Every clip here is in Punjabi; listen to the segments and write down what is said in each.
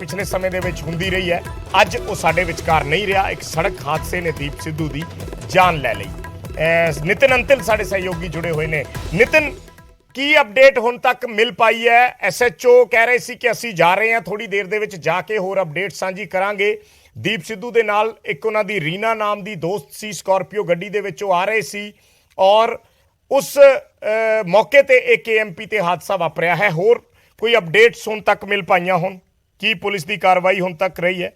ਪਿਛਲੇ ਸਮੇਂ ਦੇ ਵਿੱਚ ਹੁੰਦੀ ਰਹੀ ਹੈ। ਅੱਜ ਉਹ ਸਾਡੇ ਵਿਚਕਾਰ ਨਹੀਂ ਰਿਹਾ। ਇੱਕ ਸੜਕ ਹਾਦਸੇ ਨੇ ਦੀਪ ਸਿੱਧੂ ਦੀ ਜਾਨ ਲੈ ਲਈ। ਨਿਤਿਨ ਅੰਤਿਲ ਸਾਡੇ ਸਹਿਯੋਗੀ ਜੁੜੇ ਹੋਏ ਨੇ। ਨਿਤਿਨ, ਕੀ ਅਪਡੇਟ ਹੁਣ ਤੱਕ ਮਿਲ ਪਾਈ ਹੈ? ਐਸਐਚਓ ਕਹਿ ਰਹੇ ਸੀ ਕਿ ਅਸੀਂ ਜਾ ਰਹੇ ਹਾਂ, ਥੋੜੀ ਦੇਰ ਦੇ ਵਿੱਚ ਜਾ ਕੇ ਹੋਰ ਅਪਡੇਟ ਸਾਂਝੀ ਕਰਾਂਗੇ। ਦੀਪ ਸਿੱਧੂ ਦੇ ਨਾਲ ਇੱਕ ਉਹਨਾਂ ਦੀ ਰੀਨਾ ਨਾਮ ਦੀ ਦੋਸਤ ਸੀ, ਸਕਾਰਪੀਓ ਗੱਡੀ ਦੇ ਵਿੱਚ ਉਹ ਆ ਰਹੇ ਸੀ ਔਰ ਉਸ ਮੌਕੇ ਤੇ ਇਹ KMP ਤੇ ਹਾਦਸਾ ਵਾਪਰਿਆ ਹੈ। ਹੋਰ ਕੋਈ ਅਪਡੇट्स ਹੁਣ ਤੱਕ मिल पाइया ਹੁਣ की पुलिस की कार्रवाई ਹੁਣ तक रही है?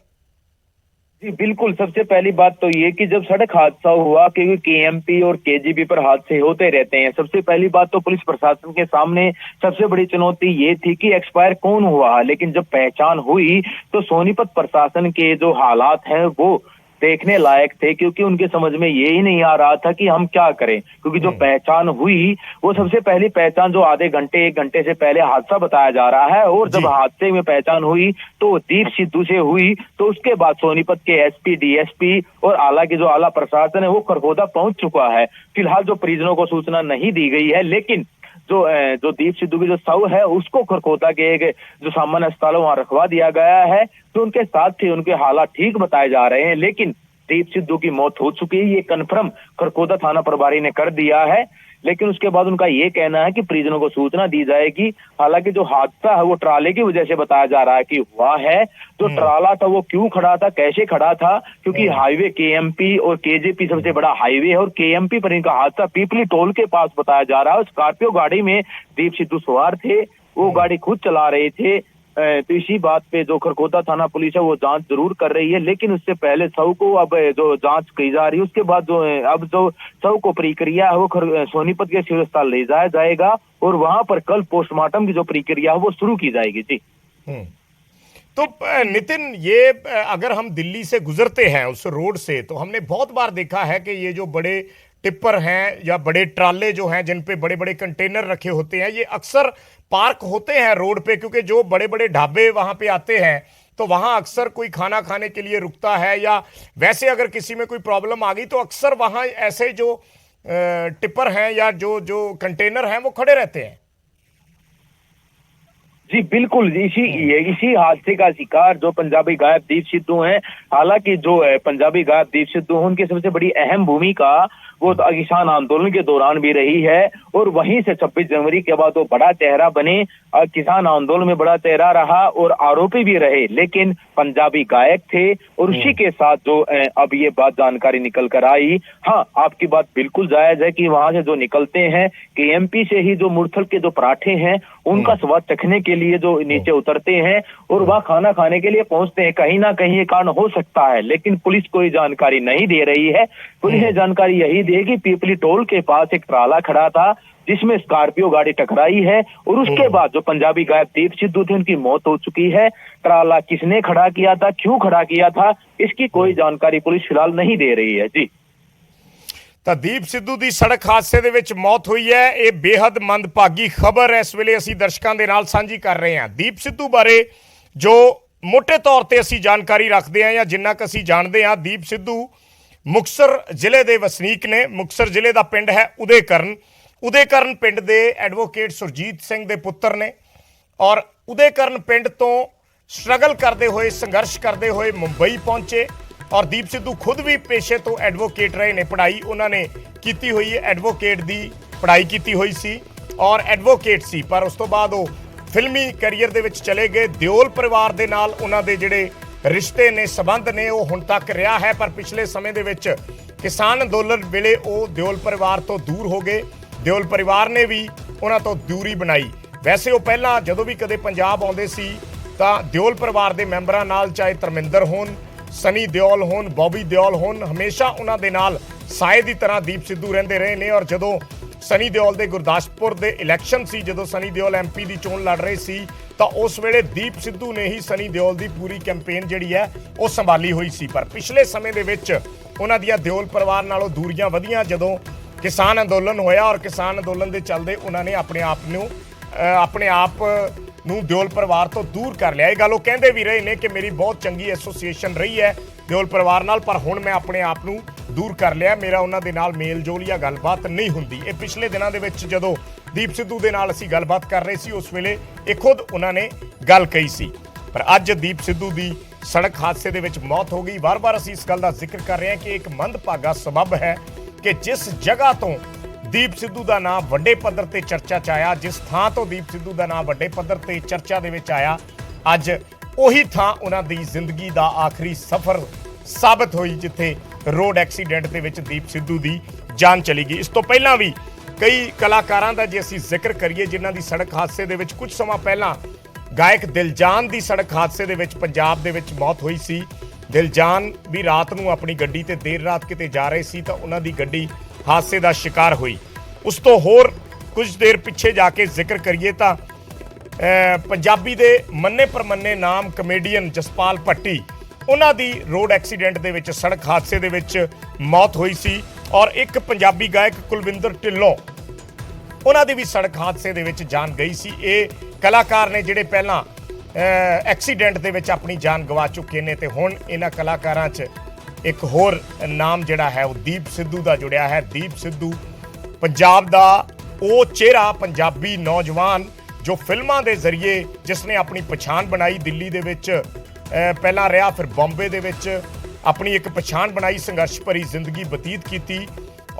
जी बिल्कुल। सबसे पहली बात तो ये कि जब सड़क हादसा हुआ, क्योंकि KMP और KGB पर हादसे होते रहते हैं, सबसे पहली बात तो पुलिस प्रशासन के सामने सबसे बड़ी चुनौती ये थी कि एक्सपायर कौन हुआ। लेकिन जब पहचान हुई तो सोनीपत प्रशासन के जो हालात हैं वो देखने लायक थे, क्योंकि उनके समझ में ये ही नहीं आ रहा था कि हम क्या करें। क्योंकि जो पहचान हुई वो सबसे पहली पहचान जो आधे घंटे 1 घंटे से पहले हादसा बताया जा रहा है, और जब हादसे में पहचान हुई तो दीप सिद्धू से हुई। तो उसके बाद सोनीपत के SP DSP और आला के जो आला प्रशासन है वो खरगोदा पहुंच चुका है। फिलहाल जो परिजनों को सूचना नहीं दी गई है, लेकिन जो दीप सिद्धू की जो शव है उसको खरगोदा के एक जो सामान्य अस्पताल वहां रखवा दिया गया है। तो उनके साथ थे, उनके हालात ठीक बताए जा रहे हैं, लेकिन दीप सिद्धू की मौत हो चुकी है, ये कन्फर्म खरगोदा थाना प्रभारी ने कर दिया है। लेकिन उसके बाद उनका ये कहना है कि परिजनों को सूचना दी जाएगी। हालांकि जो हादसा है वो ट्राले की वजह से बताया जा रहा है कि हुआ है। जो ट्राला था वो क्यों खड़ा था, कैसे खड़ा था, क्योंकि हाईवे KMP और KJP सबसे बड़ा हाईवे है, और KMP पर इनका हादसा पीपली टोल के पास बताया जा रहा है। स्कॉर्पियो गाड़ी में दीप सिद्धू सवार थे, वो गाड़ी खुद चला रहे थे। तो इसी बात पे जो खरगोदा थाना पुलिस है वो जांच जरूर कर रही है, लेकिन उससे पहले शव को अब जो जांच की जा रही है, उसके बाद जो अब जो शव को प्रक्रिया है वो सोनीपत के सिविल अस्पताल ले जाया जाएगा, और वहां पर कल पोस्टमार्टम की जो प्रक्रिया है वो शुरू की जाएगी। जी तो नितिन, ये अगर हम दिल्ली से गुजरते हैं उस रोड से, तो हमने बहुत बार देखा है कि ये जो बड़े टिप्पर हैं या बड़े ट्राले जो हैं जिन पे बड़े बड़े कंटेनर रखे होते हैं, ये अक्सर पार्क होते हैं रोड पे, क्योंकि जो बड़े बड़े ढाबे वहां पे आते हैं तो वहां अक्सर कोई खाना खाने के लिए रुकता है, या वैसे अगर किसी में कोई प्रॉब्लम आ गई तो अक्सर वहां ऐसे जो टिप्पर हैं या जो जो कंटेनर हैं वो खड़े रहते हैं। जी बिल्कुल। इसी हादसे का शिकार जो पंजाबी गायक दीप सिद्धू हैं। हालांकि जो पंजाबी गायक दीप सिद्धू हैं उनकी सबसे बड़ी अहम भूमिका वो किसान आंदोलन के दौरान भी रही है, और वहीं से 26 जनवरी के बाद वो बड़ा चेहरा बने, किसान आंदोलन में बड़ा चेहरा रहा और आरोपी भी रहे, लेकिन पंजाबी गायक थे। और उसी के साथ जो अब ये बात जानकारी निकल कर आई, हाँ आपकी बात बिल्कुल जायज है कि वहां से जो निकलते हैं KMP से ही जो मुरथल के जो पराठे हैं उनका स्वाद चखने के लिए जो नीचे उतरते हैं और वह खाना खाने के लिए पहुंचते हैं। कहीं ना कहीं ये कारण हो सकता है, लेकिन पुलिस कोई जानकारी नहीं दे रही है। पुलिस ने जानकारी यही दी कि पीपली टोल के पास एक ट्राला खड़ा था जिसमें स्कॉर्पियो गाड़ी टकराई है, और उसके बाद जो पंजाबी गायक दीप सिद्धू थे उनकी मौत हो चुकी है। ट्राला किसने खड़ा किया था, क्यों खड़ा किया था, इसकी कोई जानकारी पुलिस फिलहाल नहीं दे रही है। जी ਤਾਂ ਦੀਪ ਸਿੱਧੂ ਦੀ ਸੜਕ ਹਾਦਸੇ ਦੇ ਵਿੱਚ ਮੌਤ ਹੋਈ ਹੈ। ਇਹ ਬੇहद ਮੰਦਭਾਗੀ ਖਬਰ ਇਸ ਵੇਲੇ ਅਸੀਂ ਦਰਸ਼ਕਾਂ ਦੇ ਨਾਲ ਸਾਂਝੀ ਕਰ ਰਹੇ ਹਾਂ। ਦੀਪ ਸਿੱਧੂ ਬਾਰੇ ਜੋ ਮੋٹے ਤੌਰ ਤੇ ਅਸੀਂ ਜਾਣਕਾਰੀ ਰੱਖਦੇ ਹਾਂ ਜਾਂ ਜਿੰਨਾ ਕੁ ਅਸੀਂ ਜਾਣਦੇ ਹਾਂ, ਦੀਪ ਸਿੱਧੂ ਮੁਕਤਸਰ ਜ਼ਿਲ੍ਹੇ ਦੇ ਵਸਨੀਕ ਨੇ। ਮੁਕਤਸਰ ਜ਼ਿਲ੍ਹੇ ਦਾ ਪਿੰਡ ਹੈ ਉਦੇਕਰਨ ਪਿੰਡ ਦੇ ਐਡਵੋਕੇਟ ਸੁਰਜੀਤ ਸਿੰਘ ਦੇ ਪੁੱਤਰ ਨੇ, ਔਰ ਉਦੇਕਰਨ ਪਿੰਡ ਤੋਂ ਸਟਰਗਲ ਕਰਦੇ ਹੋਏ, ਸੰਘਰਸ਼ ਕਰਦੇ ਹੋਏ ਮੁੰਬਈ ਪਹੁੰਚੇ। और दीप सिद्धू खुद भी पेशे तो एडवोकेट रहे ने। पढ़ाई उन्होंने की हुई है, एडवोकेट की पढ़ाई की हुई सी और एडवोकेट सी, पर उस तो बाद वो फिल्मी कैरीयर दे विच चले गए। दिओल परिवार दे नाल उन्हां दे जिहड़े रिश्ते ने, संबंध ने, वो हुण तक रहा है, पर पिछले समय दे विच किसान अंदोलन वेले वो दिओल परिवार तो दूर हो गए। दिओल परिवार ने भी उन्हां तो दूरी बनाई। वैसे वो पहलां जदों भी कदे पंजाब आउंदे सी तां दिओल परिवार दे मैंबरां नाल, चाहे धर्मिंदर होण, सनी दिओल होण, बॉबी दिओल होण, हमेशा उन्हां दे नाल साए दी तरह दीप सिद्धू रहिंदे रहे ने। और जदों सनी दिओल दे गुरदासपुर दे इलैक्शन सी, जदों सनी दिओल MP ਦੀ ਚੋਣ लड़ रहे सी, ਤਾਂ उस वेले दीप सिद्धू ने ही सनी दिओल ਦੀ पूरी कैंपेन ਜਿਹੜੀ ਹੈ ਉਹ ਸੰਭਾਲੀ ਹੋਈ ਸੀ। पर पिछले समय ਦੇ ਵਿੱਚ ਉਹਨਾਂ ਦੀਆਂ ਦਿਓਲ ਪਰਿਵਾਰ ਨਾਲੋਂ ਦੂਰੀਆਂ ਵਧੀਆਂ ਜਦੋਂ ਕਿਸਾਨ ਅੰਦੋਲਨ ਹੋਇਆ, ਔਰ ਕਿਸਾਨ ਅੰਦੋਲਨ ਦੇ ਚੱਲਦੇ ਉਹਨਾਂ ਨੇ ਆਪਣੇ ਆਪ ਨੂੰ ਦਿਓਲ ਪਰਿਵਾਰ ਤੋਂ ਦੂਰ ਕਰ ਲਿਆ। ਇਹ ਗੱਲ ਉਹ ਕਹਿੰਦੇ ਵੀ ਰਹੇ ਨੇ ਕਿ ਮੇਰੀ ਬਹੁਤ ਚੰਗੀ ਐਸੋਸੀਏਸ਼ਨ ਰਹੀ ਹੈ ਦਿਓਲ ਪਰਿਵਾਰ ਨਾਲ, ਪਰ ਹੁਣ ਮੈਂ ਆਪਣੇ ਆਪ ਨੂੰ ਦੂਰ ਕਰ ਲਿਆ, ਮੇਰਾ ਉਹਨਾਂ ਦੇ ਨਾਲ ਮੇਲ ਜੋਲ ਜਾਂ ਗੱਲਬਾਤ ਨਹੀਂ ਹੁੰਦੀ। ਇਹ ਪਿਛਲੇ ਦਿਨਾਂ ਦੇ ਵਿੱਚ ਜਦੋਂ ਦੀਪ ਸਿੱਧੂ ਦੇ ਨਾਲ ਅਸੀਂ ਗੱਲਬਾਤ ਕਰ ਰਹੇ ਸੀ, ਉਸ ਵੇਲੇ ਇਹ ਖੁਦ ਉਹਨਾਂ ਨੇ ਗੱਲ ਕਹੀ ਸੀ। ਪਰ ਅੱਜ ਦੀਪ ਸਿੱਧੂ ਦੀ ਸੜਕ ਹਾਦਸੇ ਦੇ ਵਿੱਚ ਮੌਤ ਹੋ ਗਈ। ਵਾਰ-ਵਾਰ ਅਸੀਂ ਇਸ ਗੱਲ ਦਾ ਜ਼ਿਕਰ ਕਰ ਰਹੇ ਹਾਂ ਕਿ ਇੱਕ ਮੰਦਭਾਗਾ ਸਬਬ ਹੈ ਕਿ ਜਿਸ ਜਗ੍ਹਾ ਤੋਂ ਦੀਪ ਸਿੱਧੂ ਦਾ ਨਾਮ ਵੱਡੇ ਪੱਧਰ ਤੇ ਚਰਚਾ 'ਚ ਆਇਆ, ਜਿਸ ਥਾਂ ਤੋਂ ਦੀਪ ਸਿੱਧੂ ਦਾ ਨਾਮ ਵੱਡੇ ਪੱਧਰ ਤੇ ਚਰਚਾ ਦੇ ਵਿੱਚ ਆਇਆ, ਅੱਜ ਉਹੀ ਥਾਂ ਉਹਨਾਂ ਦੀ ਜ਼ਿੰਦਗੀ ਦਾ ਆਖਰੀ ਸਫ਼ਰ ਸਾਬਤ ਹੋਈ ਜਿੱਥੇ ਰੋਡ ਐਕਸੀਡੈਂਟ ਦੇ ਵਿੱਚ ਦੀਪ ਸਿੱਧੂ ਦੀ ਜਾਨ ਚਲੀ ਗਈ। ਇਸ ਤੋਂ ਪਹਿਲਾਂ ਵੀ ਕਈ ਕਲਾਕਾਰਾਂ ਦਾ ਜੇ ਅਸੀਂ ਜ਼ਿਕਰ ਕਰੀਏ ਜਿਨ੍ਹਾਂ ਦੀ ਸੜਕ ਹਾਦਸੇ ਦੇ ਵਿੱਚ ਕੁਝ ਸਮਾਂ ਪਹਿਲਾਂ ਗਾਇਕ ਦਿਲਜਾਨ ਦੀ ਸੜਕ ਹਾਦਸੇ ਦੇ ਵਿੱਚ ਪੰਜਾਬ ਦੇ ਵਿੱਚ ਮੌਤ ਹੋਈ ਸੀ। ਦਿਲਜਾਨ ਵੀ ਰਾਤ ਨੂੰ ਆਪਣੀ ਗੱਡੀ ਤੇ ਦੇਰ ਰਾਤ ਕਿਤੇ ਜਾ ਰਹੇ ਸੀ ਤਾਂ ਉਹਨਾਂ ਦੀ ਗੱਡੀ ਹਾਦਸੇ ਦਾ ਸ਼ਿਕਾਰ ਹੋਈ। ਉਸ ਤੋਂ ਹੋਰ ਕੁਝ ਦੇਰ ਪਿੱਛੇ ਜਾ ਕੇ ਜ਼ਿਕਰ ਕਰੀਏ ਤਾਂ ਪੰਜਾਬੀ ਦੇ ਮੰਨੇ ਪ੍ਰਮੰਨੇ ਨਾਮ ਕਮੇਡੀਅਨ ਜਸਪਾਲ ਭੱਟੀ, ਉਹਨਾਂ ਦੀ ਰੋਡ ਐਕਸੀਡੈਂਟ ਦੇ ਵਿੱਚ ਸੜਕ ਹਾਦਸੇ ਦੇ ਵਿੱਚ ਮੌਤ ਹੋਈ ਸੀ। ਔਰ ਇੱਕ ਪੰਜਾਬੀ ਗਾਇਕ ਕੁਲਵਿੰਦਰ ਢਿੱਲੋਂ, ਉਹਨਾਂ ਦੀ ਵੀ ਸੜਕ ਹਾਦਸੇ ਦੇ ਵਿੱਚ ਜਾਨ ਗਈ ਸੀ। ਇਹ ਕਲਾਕਾਰ ਨੇ ਜਿਹੜੇ ਪਹਿਲਾਂ ਐਕਸੀਡੈਂਟ ਦੇ ਵਿੱਚ ਆਪਣੀ ਜਾਨ ਗਵਾ ਚੁੱਕੇ ਨੇ ਤੇ ਹੁਣ ਇਹਨਾਂ ਕਲਾਕਾਰਾਂ 'ਚ ਇੱਕ ਹੋਰ ਨਾਮ ਜਿਹੜਾ ਹੈ ਉਹ ਦੀਪ ਸਿੱਧੂ ਦਾ ਜੁੜਿਆ ਹੈ। ਦੀਪ ਸਿੱਧੂ ਪੰਜਾਬ ਦਾ ਉਹ ਚਿਹਰਾ, ਪੰਜਾਬੀ ਨੌਜਵਾਨ ਜੋ ਫਿਲਮਾਂ ਦੇ ਜ਼ਰੀਏ ਜਿਸ ਨੇ ਆਪਣੀ ਪਛਾਣ ਬਣਾਈ, ਦਿੱਲੀ ਦੇ ਵਿੱਚ ਪਹਿਲਾਂ ਰਿਹਾ, ਫਿਰ ਬੰਬੇ ਦੇ ਵਿੱਚ ਆਪਣੀ ਇੱਕ ਪਛਾਣ ਬਣਾਈ, ਸੰਘਰਸ਼ ਭਰੀ ਜ਼ਿੰਦਗੀ ਬਤੀਤ ਕੀਤੀ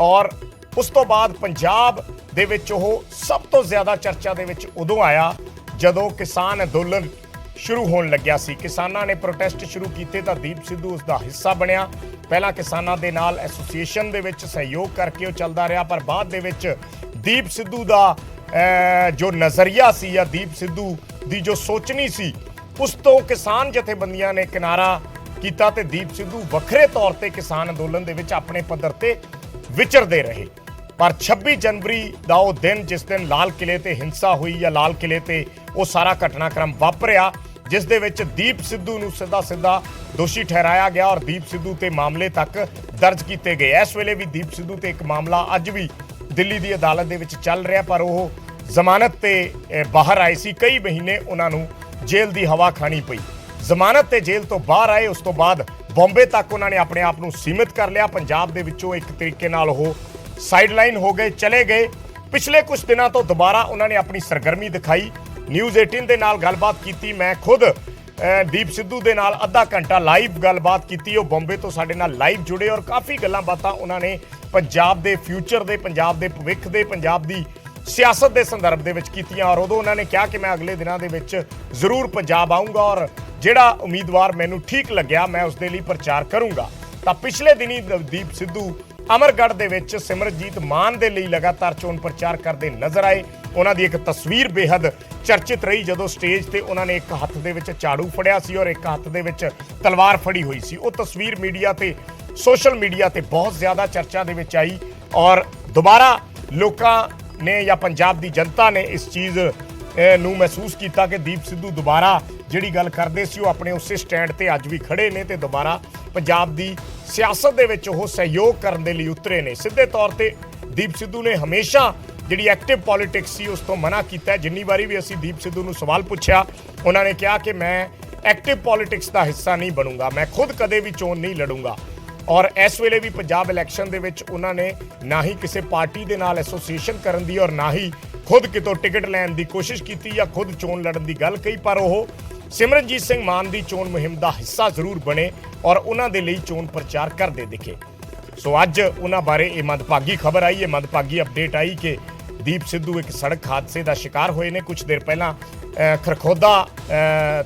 ਔਰ ਉਸ ਤੋਂ ਬਾਅਦ ਪੰਜਾਬ ਦੇ ਵਿੱਚ ਉਹ ਸਭ ਤੋਂ ਜ਼ਿਆਦਾ ਚਰਚਾ ਦੇ ਵਿੱਚ ਉਦੋਂ ਆਇਆ ਜਦੋਂ ਕਿਸਾਨ ਅੰਦੋਲਨ ਸ਼ੁਰੂ ਹੋਣ ਲੱਗਿਆ ਸੀ। ਕਿਸਾਨਾਂ ਨੇ ਪ੍ਰੋਟੈਸਟ ਸ਼ੁਰੂ ਕੀਤੇ ਤਾਂ ਦੀਪ ਸਿੱਧੂ ਉਸ ਦਾ ਹਿੱਸਾ ਬਣਿਆ। ਪਹਿਲਾਂ ਕਿਸਾਨਾਂ ਦੇ ਨਾਲ ਐਸੋਸੀਏਸ਼ਨ ਦੇ ਵਿੱਚ ਸਹਿਯੋਗ ਕਰਕੇ ਉਹ ਚੱਲਦਾ ਰਿਹਾ, ਪਰ ਬਾਅਦ ਦੇ ਵਿੱਚ ਦੀਪ ਸਿੱਧੂ ਦਾ ਜੋ ਨਜ਼ਰੀਆ ਸੀ ਜਾਂ ਦੀਪ ਸਿੱਧੂ ਦੀ ਜੋ ਸੋਚਣੀ ਸੀ, ਉਸ ਤੋਂ ਕਿਸਾਨ ਜਥੇਬੰਦੀਆਂ ਨੇ ਕਿਨਾਰਾ ਕੀਤਾ ਤੇ ਦੀਪ ਸਿੱਧੂ ਵੱਖਰੇ ਤੌਰ ਤੇ ਕਿਸਾਨ ਅੰਦੋਲਨ ਦੇ ਵਿੱਚ ਆਪਣੇ ਪੱਧਰ ਤੇ ਵਿਚਰਦੇ ਰਹੇ। ਪਰ 26 ਜਨਵਰੀ ਦਾ ਉਹ ਦਿਨ ਜਿਸ ਦਿਨ ਲਾਲ ਕਿਲੇ ਤੇ ਹਿੰਸਾ ਹੋਈ ਜਾਂ ਲਾਲ ਕਿਲੇ ਤੇ ਉਹ ਸਾਰਾ ਘਟਨਾਕ੍ਰਮ ਵਾਪਰਿਆ ਜਿਸ ਦੇ ਵਿੱਚ ਦੀਪ ਸਿੱਧੂ ਨੂੰ ਸਿੱਧਾ ਦੋਸ਼ੀ ਠਹਿਰਾਇਆ ਗਿਆ ਔਰ ਦੀਪ ਸਿੱਧੂ ਤੇ ਮਾਮਲੇ ਤੱਕ ਦਰਜ ਕੀਤੇ ਗਏ। ਇਸ ਵੇਲੇ ਵੀ ਦੀਪ ਸਿੱਧੂ ਤੇ ਇੱਕ ਮਾਮਲਾ ਅੱਜ ਵੀ ਦਿੱਲੀ ਦੀ ਅਦਾਲਤ ਦੇ ਵਿੱਚ ਚੱਲ ਰਿਹਾ, ਪਰ ਉਹ ਜ਼ਮਾਨਤ ਤੇ ਬਾਹਰ ਆਏ ਸੀ। ਕਈ ਮਹੀਨੇ ਉਹਨਾਂ ਨੂੰ ਜੇਲ੍ਹ ਦੀ ਹਵਾ ਖਾਣੀ ਪਈ। ਜ਼ਮਾਨਤ ਤੇ ਜੇਲ੍ਹ ਤੋਂ ਬਾਹਰ ਆਏ, ਉਸ ਤੋਂ ਬਾਅਦ ਬੰਬੇ ਤੱਕ ਉਹਨਾਂ ਨੇ ਆਪਣੇ ਆਪ ਨੂੰ ਸੀਮਿਤ ਕਰ ਲਿਆ। ਪੰਜਾਬ ਦੇ ਵਿੱਚੋਂ ਇੱਕ ਤਰੀਕੇ ਨਾਲ ਉਹ ਸਾਈਡਲਾਈਨ ਹੋ ਗਏ, ਚਲੇ ਗਏ। ਪਿਛਲੇ ਕੁਝ ਦਿਨਾਂ ਤੋਂ ਦੁਬਾਰਾ ਉਹਨਾਂ ਨੇ ਆਪਣੀ ਸਰਗਰਮੀ ਦਿਖਾਈ। ਨਿਊਜ਼ 18 ਦੇ ਨਾਲ ਗੱਲਬਾਤ ਕੀਤੀ। ਮੈਂ ਖੁਦ ਦੀਪ ਸਿੱਧੂ ਦੇ ਨਾਲ ਅੱਧਾ ਘੰਟਾ ਲਾਈਵ ਗੱਲਬਾਤ ਕੀਤੀ। ਉਹ ਬੰਬੇ ਤੋਂ ਸਾਡੇ ਨਾਲ ਲਾਈਵ ਜੁੜੇ ਔਰ ਕਾਫੀ ਗੱਲਾਂ ਬਾਤਾਂ ਉਹਨਾਂ ਨੇ ਪੰਜਾਬ ਦੇ ਫਿਊਚਰ ਦੇ, ਪੰਜਾਬ ਦੇ ਭਵਿੱਖ ਦੇ, ਪੰਜਾਬ ਦੀ ਸਿਆਸਤ ਦੇ ਸੰਦਰਭ ਦੇ ਵਿੱਚ ਕੀਤੀਆਂ ਔਰ ਉਦੋਂ ਉਹਨਾਂ ਨੇ ਕਿਹਾ ਕਿ ਮੈਂ ਅਗਲੇ ਦਿਨਾਂ ਦੇ ਵਿੱਚ ਜ਼ਰੂਰ ਪੰਜਾਬ ਆਊਂਗਾ ਔਰ ਜਿਹੜਾ ਉਮੀਦਵਾਰ ਮੈਨੂੰ ਠੀਕ ਲੱਗਿਆ ਮੈਂ ਉਸ ਦੇ ਲਈ ਪ੍ਰਚਾਰ ਕਰੂੰਗਾ। ਤਾਂ ਪਿਛਲੇ ਦਿਨੀ ਦੀਪ ਸਿੱਧੂ ਅਮਰਗੜ੍ਹ ਦੇ ਵਿੱਚ ਸਿਮਰਜੀਤ ਮਾਨ ਦੇ ਲਈ ਲਗਾਤਾਰ ਚੋਣ ਪ੍ਰਚਾਰ ਕਰਦੇ ਨਜ਼ਰ ਆਏ। ਉਹਨਾਂ ਦੀ ਇੱਕ ਤਸਵੀਰ ਬੇਹੱਦ ਚਰਚਿਤ ਰਹੀ ਜਦੋਂ ਸਟੇਜ ਤੇ ਉਹਨਾਂ ਨੇ ਇੱਕ ਹੱਥ ਦੇ ਵਿੱਚ ਝਾੜੂ ਫੜਿਆ ਸੀ ਔਰ ਇੱਕ ਹੱਥ ਦੇ ਵਿੱਚ ਤਲਵਾਰ ਫੜੀ ਹੋਈ ਸੀ। ਉਹ ਤਸਵੀਰ ਮੀਡੀਆ ਤੇ, ਸੋਸ਼ਲ ਮੀਡੀਆ ਤੇ ਬਹੁਤ ਜ਼ਿਆਦਾ ਚਰਚਾ ਦੇ ਵਿੱਚ ਆਈ ਔਰ ਦੁਬਾਰਾ ਲੋਕਾਂ ਨੇ ਜਾਂ ਪੰਜਾਬ ਦੀ ਜਨਤਾ ਨੇ ਇਸ ਚੀਜ਼ ਨੂੰ ਮਹਿਸੂਸ ਕੀਤਾ ਕਿ ਦੀਪ ਸਿੱਧੂ ਦੁਬਾਰਾ ਜਿਹੜੀ ਗੱਲ ਕਰਦੇ ਸੀ ਉਹ ਆਪਣੇ ਉਸੇ ਸਟੈਂਡ ਤੇ ਅੱਜ ਵੀ ਖੜੇ ਨੇ ਤੇ ਦੁਬਾਰਾ ਪੰਜਾਬ ਦੀ ਸਿਆਸਤ ਦੇ ਵਿੱਚ ਉਹ ਸਹਿਯੋਗ ਕਰਨ ਦੇ ਲਈ ਉਤਰੇ ਨੇ। ਸਿੱਧੇ ਤੌਰ ਤੇ ਦੀਪ ਸਿੱਧੂ ਨੇ ਹਮੇਸ਼ਾ ਜਿਹੜੀ ਐਕਟਿਵ ਪੋਲਿਟਿਕਸ ਸੀ ਉਸ ਤੋਂ ਮਨਾ ਕੀਤਾ। ਜਿੰਨੀ ਵਾਰੀ ਵੀ ਅਸੀਂ ਦੀਪ ਸਿੱਧੂ ਨੂੰ ਸਵਾਲ ਪੁੱਛਿਆ ਉਹਨਾਂ ਨੇ ਕਿਹਾ ਕਿ ਮੈਂ ਐਕਟਿਵ ਪੋਲਿਟਿਕਸ ਦਾ ਹਿੱਸਾ ਨਹੀਂ ਬਣੂੰਗਾ, ਮੈਂ ਖੁਦ ਕਦੇ ਵੀ ਚੋਣ ਨਹੀਂ ਲੜੂੰਗਾ। ਔਰ ਇਸ ਵੇਲੇ ਵੀ ਪੰਜਾਬ ਇਲੈਕਸ਼ਨ ਦੇ ਵਿੱਚ ਉਹਨਾਂ ਨੇ ਨਾ ਹੀ ਕਿਸੇ ਪਾਰਟੀ ਦੇ ਨਾਲ ਐਸੋਸੀਏਸ਼ਨ ਕਰਨ ਦੀ ਔਰ ਨਾ ਹੀ ਖੁਦ ਕਿਤੋਂ ਟਿਕਟ ਲੈਣ ਦੀ ਕੋਸ਼ਿਸ਼ ਕੀਤੀ ਜਾਂ ਖੁਦ ਚੋਣ ਲੜਨ ਦੀ ਗੱਲ ਕਹੀ, ਪਰ ਉਹ ਸਿਮਰਨਜੀਤ ਸਿੰਘ ਮਾਨ ਦੀ ਚੋਣ ਮੁਹਿੰਮ ਦਾ ਹਿੱਸਾ ਜ਼ਰੂਰ ਬਣੇ ਔਰ ਉਹਨਾਂ ਦੇ ਲਈ ਚੋਣ ਪ੍ਰਚਾਰ ਕਰਦੇ ਦਿਖੇ। ਸੋ ਅੱਜ ਉਹਨਾਂ ਬਾਰੇ ਇਹ ਮੰਦਭਾਗੀ ਖਬਰ ਆਈ, ਇਹ ਮੰਦਭਾਗੀ ਅਪਡੇਟ ਆਈ ਕਿ ਦੀਪ ਸਿੱਧੂ ਇੱਕ ਸੜਕ ਹਾਦਸੇ ਦਾ ਸ਼ਿਕਾਰ ਹੋਏ ਨੇ। ਕੁਝ ਦੇਰ ਪਹਿਲਾਂ ਖਰਖੋਦਾ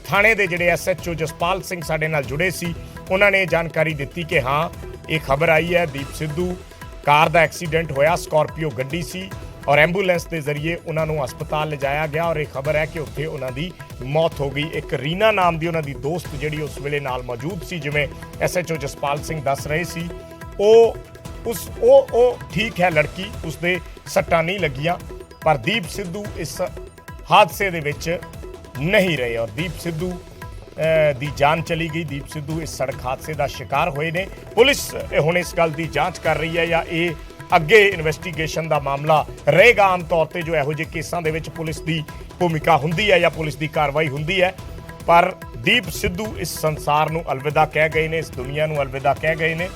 ਥਾਣੇ ਦੇ ਜਿਹੜੇ SHO ਜਸਪਾਲ ਸਿੰਘ ਸਾਡੇ ਨਾਲ ਜੁੜੇ ਸੀ, ਉਹਨਾਂ ਨੇ ਜਾਣਕਾਰੀ ਦਿੱਤੀ ਕਿ ਹਾਂ ਇਹ ਖਬਰ ਆਈ ਹੈ ਦੀਪ ਸਿੱਧੂ ਕਾਰ ਦਾ ਐਕਸੀਡੈਂਟ ਹੋਇਆ, ਸਕਾਰਪੀਓ ਗੱਡੀ ਸੀ ਔਰ ਐਂਬੂਲੈਂਸ ਦੇ ਜ਼ਰੀਏ ਉਹਨਾਂ ਨੂੰ ਹਸਪਤਾਲ ਲਿਜਾਇਆ ਗਿਆ ਔਰ ਇਹ ਖਬਰ ਹੈ ਕਿ ਉੱਥੇ ਉਹਨਾਂ ਦੀ ਮੌਤ ਹੋ ਗਈ। ਇੱਕ ਰੀਨਾ ਨਾਮ ਦੀ ਉਹਨਾਂ ਦੀ ਦੋਸਤ ਜਿਹੜੀ ਉਸ ਵੇਲੇ ਨਾਲ ਮੌਜੂਦ ਸੀ, ਜਿਵੇਂ SHO ਜਸਪਾਲ ਸਿੰਘ ਦੱਸ ਰਹੇ ਸੀ, ਉਹ ਠੀਕ ਹੈ ਲੜਕੀ, ਉਸਦੇ ਸੱਟਾਂ ਨਹੀਂ ਲੱਗੀਆਂ, ਪਰ ਦੀਪ ਸਿੱਧੂ ਇਸ ਹਾਦਸੇ ਦੇ ਵਿੱਚ ਨਹੀਂ ਰਹੇ ਔਰ ਦੀਪ ਸਿੱਧੂ ਦੀ ਜਾਨ ਚਲੀ ਗਈ। ਦੀਪ ਸਿੱਧੂ ਇਸ ਸੜਕ ਹਾਦਸੇ ਦਾ ਸ਼ਿਕਾਰ ਹੋਏ ਨੇ। ਪੁਲਿਸ ਹੁਣ ਇਸ ਗੱਲ ਦੀ ਜਾਂਚ ਕਰ ਰਹੀ ਹੈ ਜਾਂ ਇਹ ਅੱਗੇ ਇਨਵੈਸਟੀਗੇਸ਼ਨ ਦਾ ਮਾਮਲਾ ਰਹੇਗਾ। ਆਮ ਤੌਰ ਤੇ ਜੋ ਇਹੋ ਜਿਹੇ ਕੇਸਾਂ ਦੇ ਵਿੱਚ ਪੁਲਿਸ ਦੀ ਭੂਮਿਕਾ ਹੁੰਦੀ ਹੈ ਜਾਂ ਪੁਲਿਸ ਦੀ ਕਾਰਵਾਈ ਹੁੰਦੀ ਹੈ, ਪਰ ਦੀਪ ਸਿੱਧੂ ਇਸ ਸੰਸਾਰ ਨੂੰ ਅਲਵਿਦਾ ਕਹਿ ਗਏ ਨੇ, ਇਸ ਦੁਨੀਆ ਨੂੰ ਅਲਵਿਦਾ ਕਹਿ ਗਏ ਨੇ।